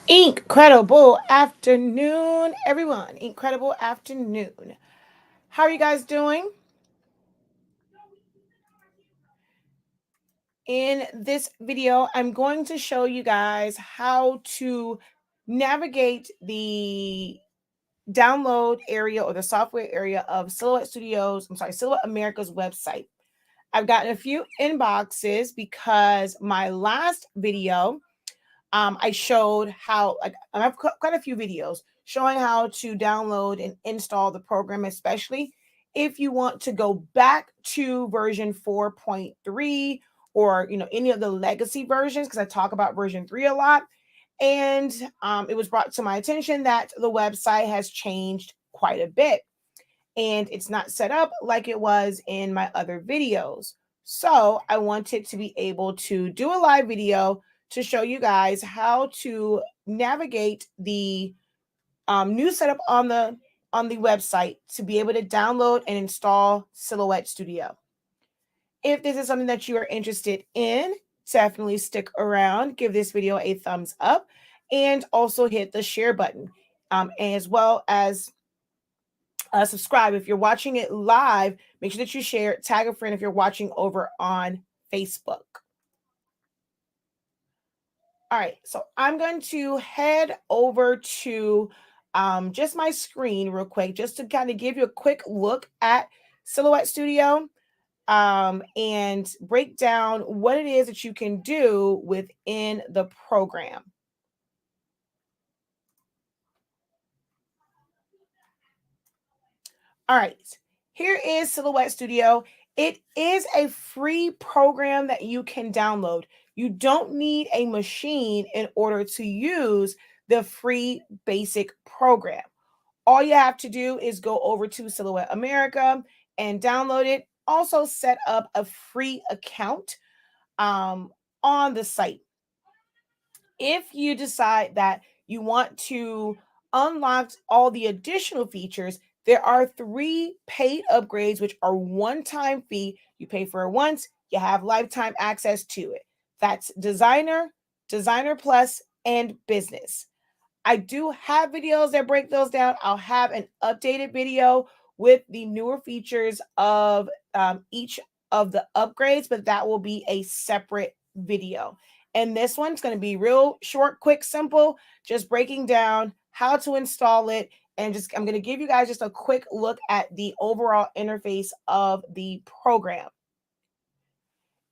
Incredible afternoon, everyone. Incredible afternoon. How are you guys doing? In this video, I'm going to show you guys how to navigate the download area or the software area of Silhouette America's website. I've gotten a few inboxes because my last video, I showed how, like, I have quite a few videos showing how to download and install the program, especially if you want to go back to version 4.3 or any of the legacy versions, because I talk about version 3 a lot. And it was brought to my attention that the website has changed quite a bit and it's not set up like it was in my other videos. So I wanted to be able to do a live video to show you guys how to navigate the new setup on the website to be able to download and install Silhouette Studio. If this is something that you are interested in, definitely stick around, give this video a thumbs up, and also hit the share button, as well as subscribe. If you're watching it live, make sure that you share, tag a friend if you're watching over on Facebook. All right, so I'm going to head over to just my screen real quick, just to kind of give you a quick look at Silhouette Studio and break down what it is that you can do within the program. All right, here is Silhouette Studio. It is a free program that you can download. You don't need a machine in order to use the free basic program. All you have to do is go over to Silhouette America and download it. Also set up a free account on the site. If you decide that you want to unlock all the additional features, there are 3 paid upgrades, which are one-time fee. You pay for it once, you have lifetime access to it. That's Designer, Designer Plus, and Business. I do have videos that break those down. I'll have an updated video with the newer features of each of the upgrades, but that will be a separate video. And this one's going to be real short, quick, simple, just breaking down how to install it. And I'm going to give you guys just a quick look at the overall interface of the program.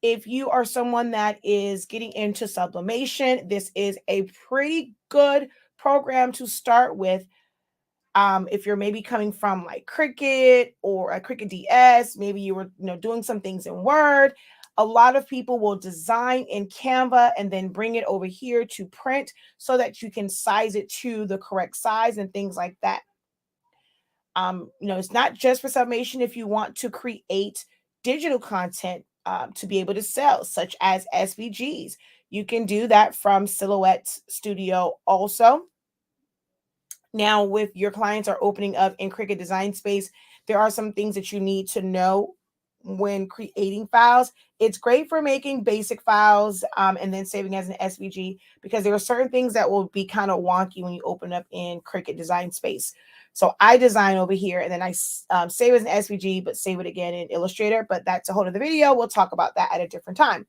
If you are someone that is getting into sublimation, this is a pretty good program to start with. If you're maybe coming from like Cricut or a Cricut DS, maybe you were doing some things in Word. A lot of people will design in Canva and then bring it over here to print so that you can size it to the correct size and things like that. It's not just for sublimation. If you want to create digital content to be able to sell, such as SVGs, you can do that from Silhouette Studio also. Now, with your clients are opening up in Cricut Design Space, there are some things that you need to know when creating files. It's great for making basic files and then saving as an SVG, because there are certain things that will be kind of wonky when you open up in Cricut Design Space. So I design over here and then I save as an SVG, but save it again in Illustrator. But that's a whole other video. We'll talk about that at a different time.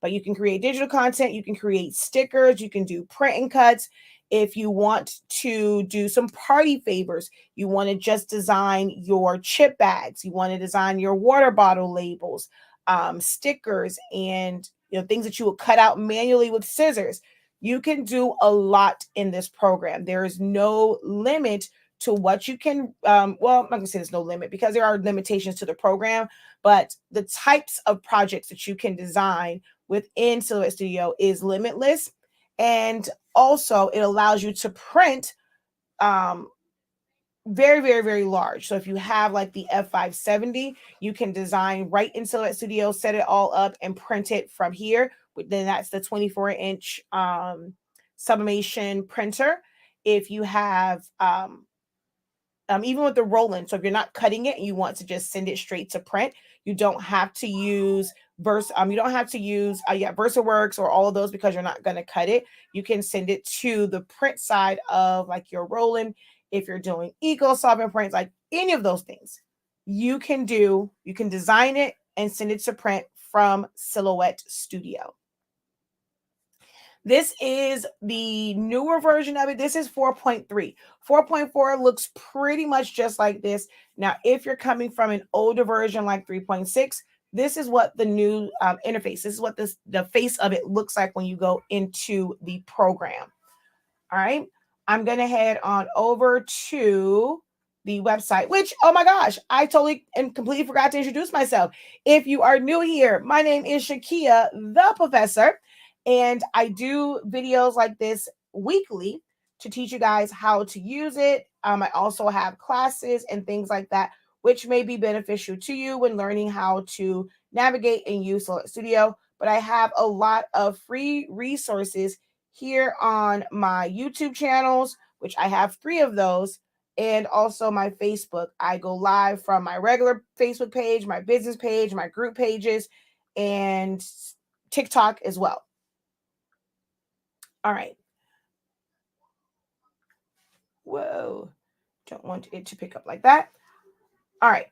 But you can create digital content, you can create stickers, you can do print and cuts. If you want to do some party favors, you want to just design your chip bags, you want to design your water bottle labels, stickers, and things that you will cut out manually with scissors. You can do a lot in this program. There is no limit to what you can. Well, I'm not gonna say there's no limit, because there are limitations to the program, but the types of projects that you can design within Silhouette Studio is limitless. And also it allows you to print very, very, very large. So if you have like the F570, you can design right in Silhouette Studio, set it all up and print it from here. Then that's the 24-inch sublimation printer. If you have even with the Roland, so if you're not cutting it and you want to just send it straight to print, you don't have to use VersaWorks or all of those, because you're not going to cut it. You can send it to the print side of like your Roland. If you're doing eco solvent prints, like any of those things, you can design it and send it to print from Silhouette Studio. This is the newer version of it. This is 4.3. 4.4 looks pretty much just like this. Now, if you're coming from an older version like 3.6, this is what the new interface, this is what the face of it looks like when you go into the program. All right. I'm going to head on over to the website, which, oh my gosh, I totally and completely forgot to introduce myself. If you are new here, my name is Shakia, the professor, and I do videos like this weekly to teach you guys how to use it. I also have classes and things like that, which may be beneficial to you when learning how to navigate and use Silhouette Studio. But I have a lot of free resources here on my YouTube channels, which I have 3 of those, and also my Facebook. I go live from my regular Facebook page, my business page, my group pages, and TikTok as well. All right. Whoa. Don't want it to pick up like that. All right.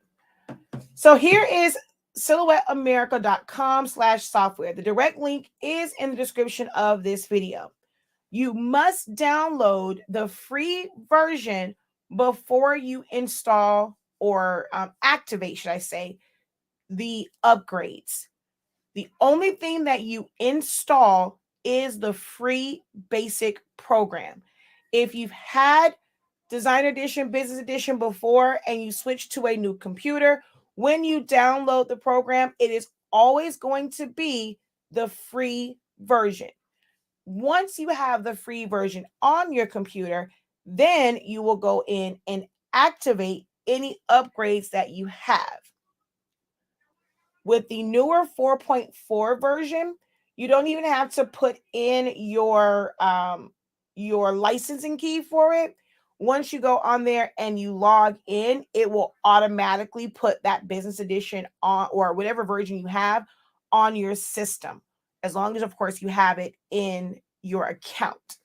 So here is silhouetteamerica.com/software. The direct link is in the description of this video. You must download the free version before you install or activate, should I say, the upgrades. The only thing that you install is the free basic program. If you've had Designer Edition, Business Edition before, and you switch to a new computer, when you download the program, it is always going to be the free version. Once you have the free version on your computer, then you will go in and activate any upgrades that you have. With the newer 4.4 version, you don't even have to put in your licensing key for it. Once you go on there and you log in, it will automatically put that business edition on, or whatever version you have, on your system, as long as, of course, you have it in your account.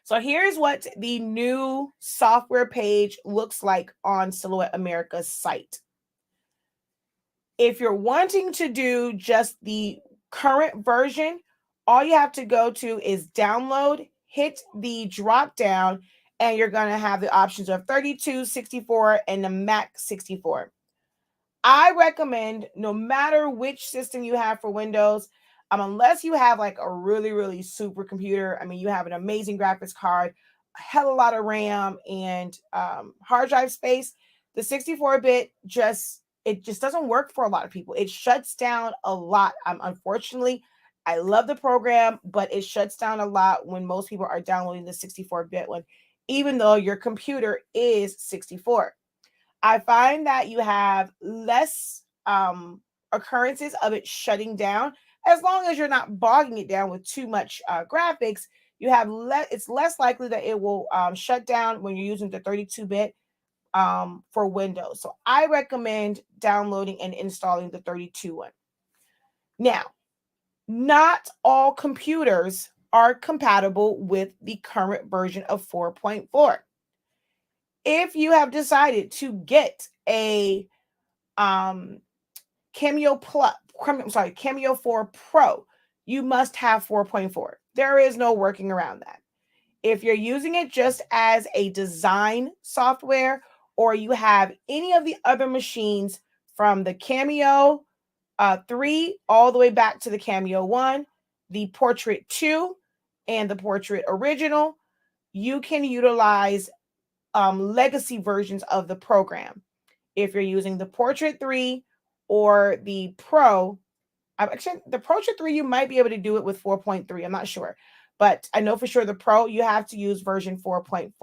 So here's what the new software page looks like on Silhouette America's site. If you're wanting to do just the current version, all you have to go to is download, hit the drop down, and you're going to have the options of 32, 64, and the Mac 64. I recommend, no matter which system you have for Windows, unless you have like a really, really super computer, I mean, you have an amazing graphics card, a hell of a lot of RAM and hard drive space, the 64-bit it just doesn't work for a lot of people. It shuts down a lot. Unfortunately, I love the program, but it shuts down a lot when most people are downloading the 64-bit one, even though your computer is 64. I find that you have less occurrences of it shutting down as long as you're not bogging it down with too much graphics. You have it's less likely that it will shut down when you're using the 32-bit for Windows. So I recommend downloading and installing the 32 one. Now, not all computers are compatible with the current version of 4.4. If you have decided to get a Cameo 4 Pro, you must have 4.4. There is no working around that. If you're using it just as a design software, or you have any of the other machines from the Cameo 3 all the way back to the Cameo 1, the Portrait 2, and the Portrait Original, you can utilize legacy versions of the program. If you're using the Portrait 3 or the Pro, actually the Portrait 3, you might be able to do it with 4.3. I'm not sure. But I know for sure the Pro, you have to use version 4.4.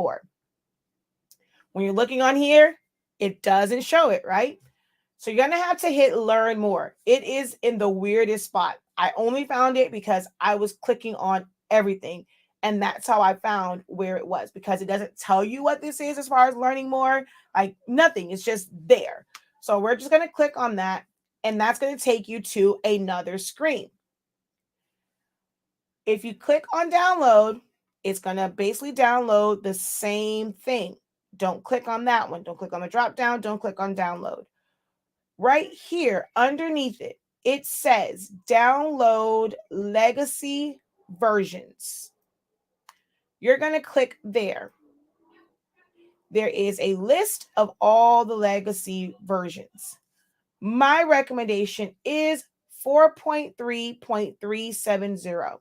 When you're looking on here, it doesn't show it, right? So you're going to have to hit learn more. It is in the weirdest spot. I only found it because I was clicking on everything. And that's how I found where it was, because it doesn't tell you what this is as far as learning more. Like nothing. It's just there. So we're just going to click on that. And that's going to take you to another screen. If you click on download, it's going to basically download the same thing. Don't click on that one. Don't click on the drop down. Don't click on download. Right here underneath it, it says download legacy versions. You're going to click there. There is a list of all the legacy versions. My recommendation is 4.3.370.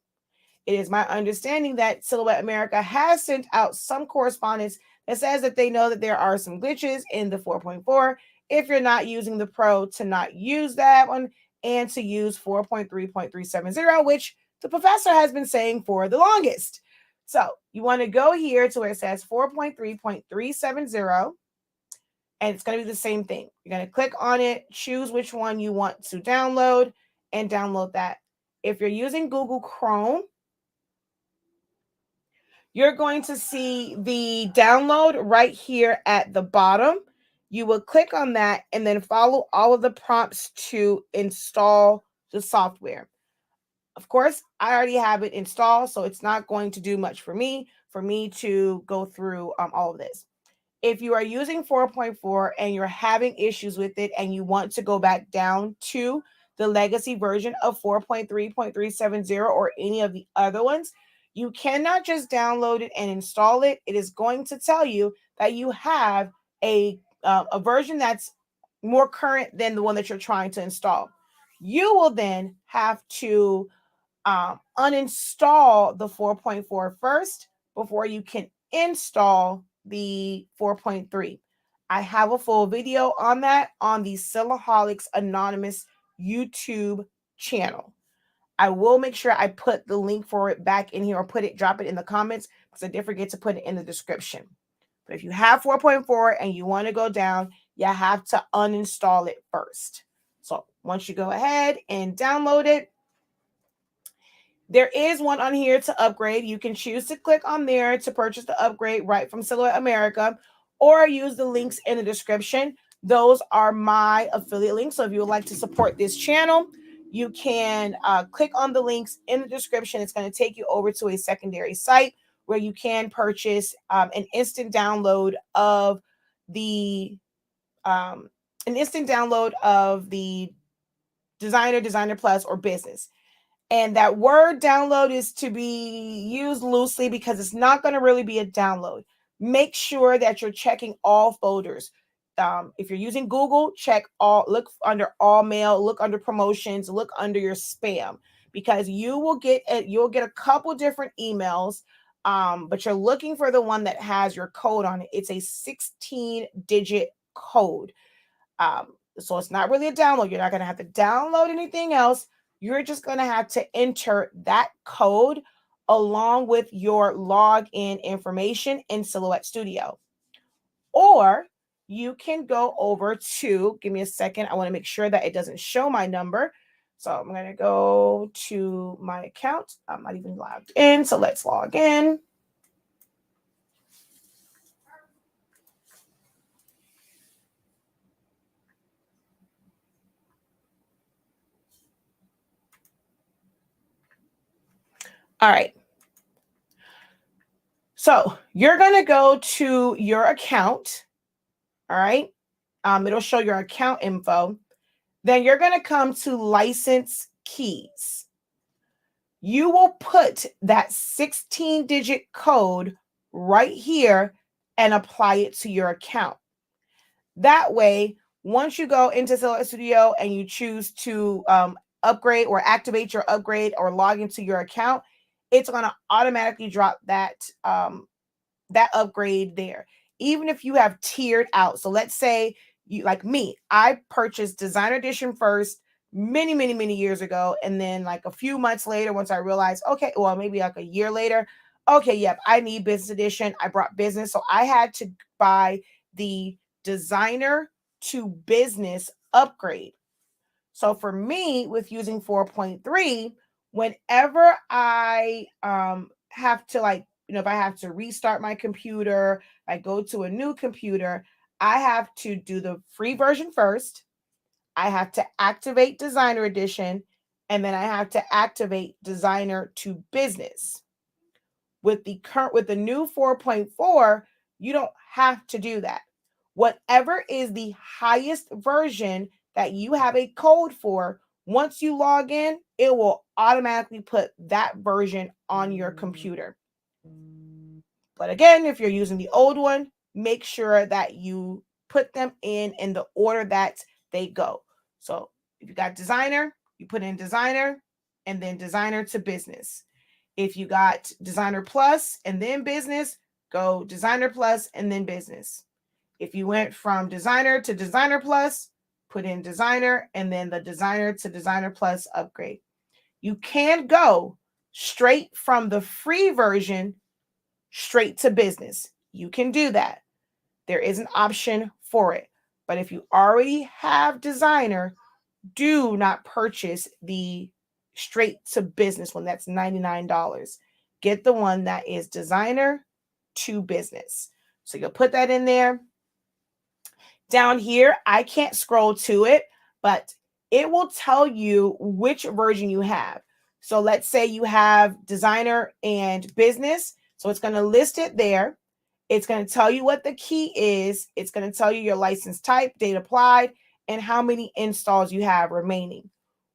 It is my understanding that Silhouette America has sent out some correspondence that says that they know that there are some glitches in the 4.4. If you're not using the Pro, to not use that one and to use 4.3.370, which the professor has been saying for the longest. So you want to go here to where it says 4.3.370, and it's going to be the same thing. You're going to click on it, choose which one you want to download, and download that. If you're using Google Chrome, you're going to see the download right here at the bottom. You will click on that and then follow all of the prompts to install the software. Of course, I already have it installed, so it's not going to do much for me to go through all of this. If you are using 4.4 and you're having issues with it and you want to go back down to the legacy version of 4.3.370 or any of the other ones, you cannot just download it and install it. It is going to tell you that you have a version that's more current than the one that you're trying to install. You will then have to uninstall the 4.4 first before you can install the 4.3. I have a full video on that on the Silaholics Anonymous YouTube channel. I will make sure I put the link for it back in here, or drop it in the comments, because I did forget to put it in the description. But if you have 4.4 and you want to go down, you have to uninstall it first. So once you go ahead and download it, there is one on here to upgrade. You can choose to click on there to purchase the upgrade right from Silhouette America, or use the links in the description. Those are my affiliate links. So if you would like to support this channel, you can click on the links in the description. It's going to take you over to a secondary site where you can purchase an instant download of the Designer Plus, or Business. And that word download is to be used loosely because it's not going to really be a download. Make sure that you're checking all folders. If you're using Google, look under all mail, look under promotions, look under your spam, because you'll get a couple different emails, but you're looking for the one that has your code on it. It's a 16-digit code. So it's not really a download. You're not going to have to download anything else. You're just going to have to enter that code along with your login information in Silhouette Studio. Or you can go over to, give me a second, I want to make sure that it doesn't show my number. So I'm going to go to my account. I'm not even logged in, so let's log in. All right. So you're going to go to your account. All right. It'll show your account info. Then you're going to come to license keys. You will put that 16-digit code right here and apply it to your account. That way, once you go into Silhouette Studio and you choose to upgrade or activate your upgrade or log into your account, it's going to automatically drop that upgrade there. Even if you have tiered out. So let's say you, like me, I purchased Designer Edition first many years ago. And then like a few months later, once I realized, okay, well, maybe like a year later, okay, yep, I need Business Edition. I brought business. So I had to buy the Designer to Business upgrade. So for me, with using 4.3, whenever I have to, like, if I have to restart my computer, I go to a new computer, I have to do the free version first. I have to activate Designer Edition, and then I have to activate Designer to Business. With the new 4.4, you don't have to do that. Whatever is the highest version that you have a code for, once you log in, it will automatically put that version on your computer. But again, if you're using the old one, make sure that you put them in the order that they go. So if you got Designer, you put in Designer and then Designer to Business. If you got Designer Plus and then Business, go Designer Plus and then Business. If you went from Designer to Designer Plus, put in Designer and then the Designer to Designer Plus upgrade. You can go straight from the free version straight to Business. You can do that. There is an option for it. But if you already have Designer, do not purchase the straight to Business one. That's $99. Get the one that is Designer to Business. So you'll put that in there. Down here, I can't scroll to it, but it will tell you which version you have. So let's say you have Designer and Business. So it's going to list it there. It's going to tell you what the key is. It's going to tell you your license type, date applied, and how many installs you have remaining.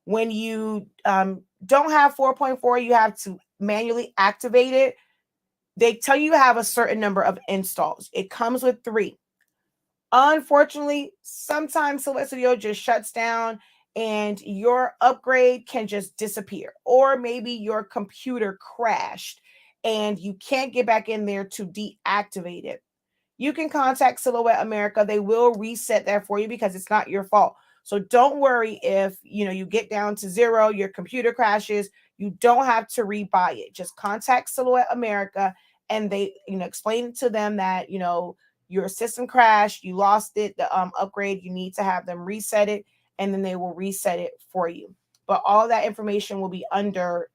When you don't have 4.4, you have to manually activate it. They tell you have a certain number of installs. It comes with 3. Unfortunately, sometimes Silhouette Studio just shuts down and your upgrade can just disappear. Or maybe your computer crashed and you can't get back in there to deactivate it. You can contact Silhouette America. They will reset that for you because it's not your fault. So don't worry if you get down to 0, your computer crashes. You don't have to rebuy it. Just contact Silhouette America and they explain to them that your system crashed, you lost it, the upgrade, you need to have them reset it, and then they will reset it for you. But all that information will be under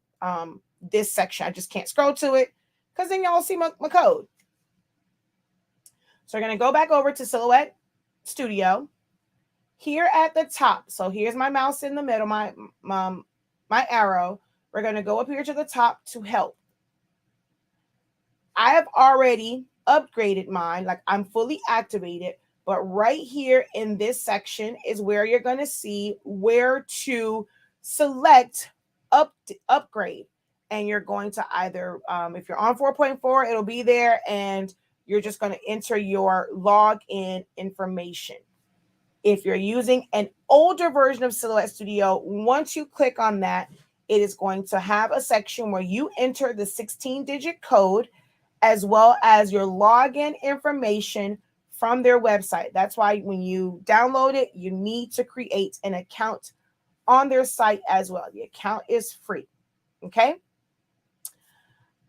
this section. I just can't scroll to it because then y'all see my code. So we're going to go back over to Silhouette Studio. Here at the top, so here's my mouse in the middle, my arrow. We're going to go up here to the top to help. I have already upgraded mine, like I'm fully activated, but right here in this section is where you're going to see where to select upgrade. And you're going to either, if you're on 4.4, it'll be there, and you're just going to enter your login information. If you're using an older version of Silhouette Studio, once you click on that, it is going to have a section where you enter the 16-digit code as well as your login information from their website. That's why when you download it, you need to create an account on their site as well. The account is free. Okay.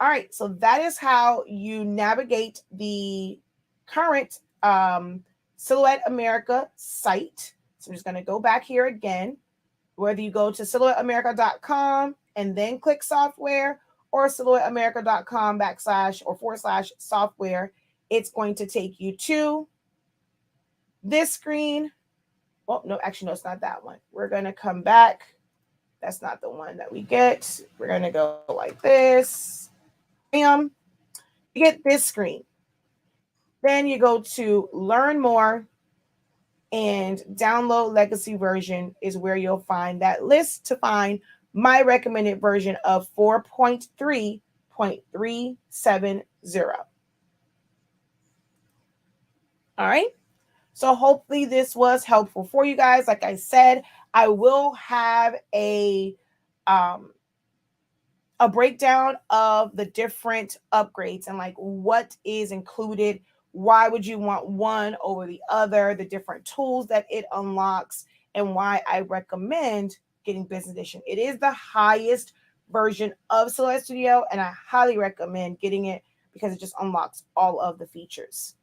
All right. So that is how you navigate the current Silhouette America site. So I'm just going to go back here again. Whether you go to silhouetteamerica.com and then click software, or silhouetteamerica.com / software, it's going to take you to this screen. Well, no, actually, no, it's not that one. We're going to come back. That's not the one that we get. We're going to go like this. Bam. You get this screen. Then you go to learn more, and download legacy version is where you'll find that list to find my recommended version of 4.3.370. All right. So hopefully this was helpful for you guys. Like I said, I will have a breakdown of the different upgrades and like what is included. Why would you want one over the other, the different tools that it unlocks, and why I recommend getting Business Edition. It is the highest version of Silhouette Studio, and I highly recommend getting it because it just unlocks all of the features.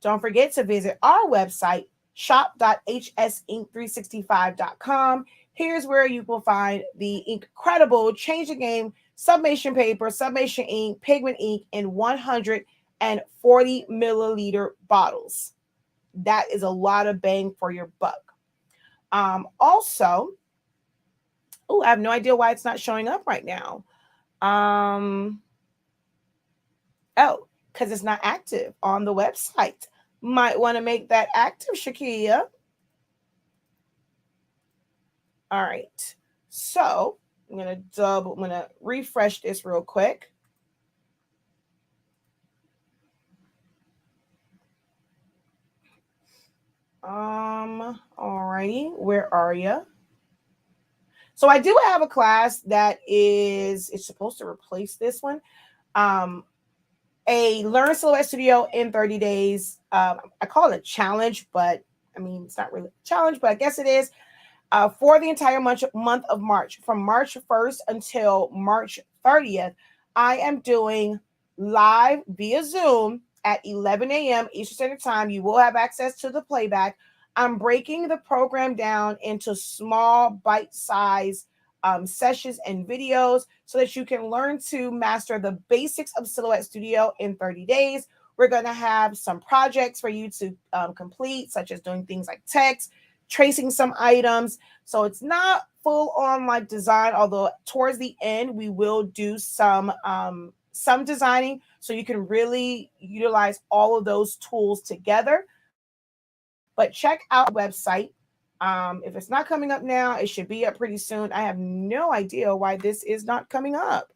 Don't forget to visit our website, shop.hsinc365.com. Here's where you will find the incredible Change the Game sublimation paper, sublimation ink, pigment ink in 140 milliliter bottles. That is a lot of bang for your buck. Also, I have no idea why it's not showing up right now. Because it's not active on the website. Might want to make that active, Shakia. All right. So I'm going to refresh this real quick. Alrighty, where are you? So I do have a class that it's supposed to replace this one. A Learn Silhouette Studio in 30 days. I call it a challenge, but I mean, it's not really a challenge, but I guess it is. For the entire month of March, from March 1st until March 30th, I am doing live via Zoom at 11 a.m. Eastern Standard Time. You will have access to the playback. I'm breaking the program down into small bite-sized sessions and videos so that you can learn to master the basics of Silhouette Studio in 30 days. We're going to have some projects for you to complete, such as doing things like text, tracing some items. So it's not full on like design, although towards the end we will do some designing so you can really utilize all of those tools together. But check out our website. If it's not coming up now, it should be up pretty soon. I have no idea why this is not coming up.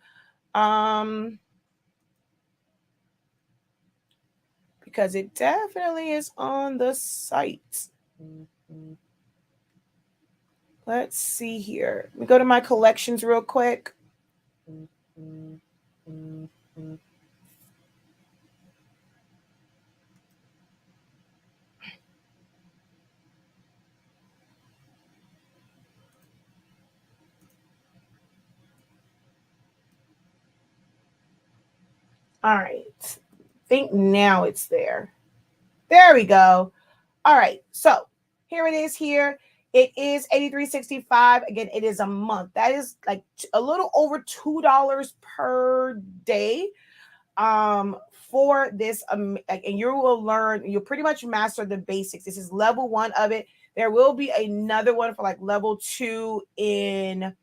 Because it definitely is on the site. Let's see here. Let me go to my collections real quick. All right. I think now it's there. There we go. All right. So here it is here. It is $83.65. Again, it is a month. That is like a little over $2 per day for this. And you will learn, you'll pretty much master the basics. This is level 1 of it. There will be another one for like level 2 in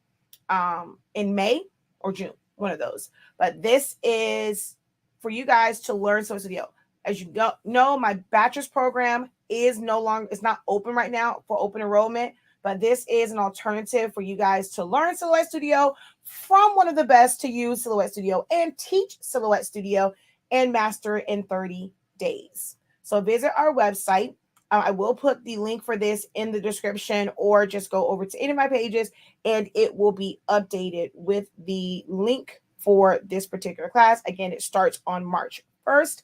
May or June, one of those. But this is for you guys to learn Silhouette Studio. As you know, my bachelor's program is it's not open right now for open enrollment, but this is an alternative for you guys to learn Silhouette Studio from one of the best to use Silhouette Studio and teach Silhouette Studio and master it in 30 days. So visit our website. I will put the link for this in the description, or just go over to any of my pages and it will be updated with the link for this particular class. Again, it starts on March 1st.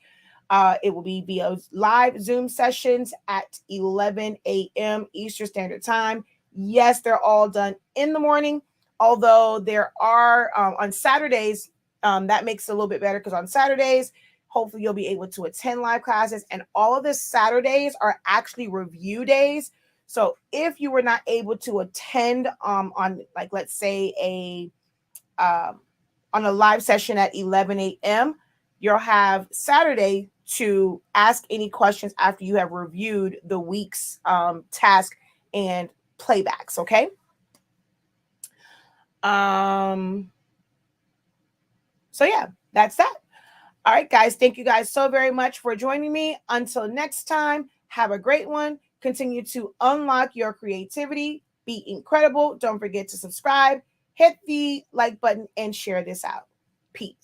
It will be via live Zoom sessions at 11 a.m. Eastern Standard Time. Yes, they're all done in the morning, although there are on Saturdays, that makes it a little bit better, because on Saturdays, hopefully you'll be able to attend live classes, and all of the Saturdays are actually review days. So if you were not able to attend on, like, let's say on a live session at 11 a.m., you'll have Saturday to ask any questions after you have reviewed the week's task and playbacks. Okay. So yeah, that's that. All right, guys. Thank you guys so very much for joining me. Until next time, have a great one. Continue to unlock your creativity. Be incredible. Don't forget to subscribe, hit the like button, and share this out. Peace.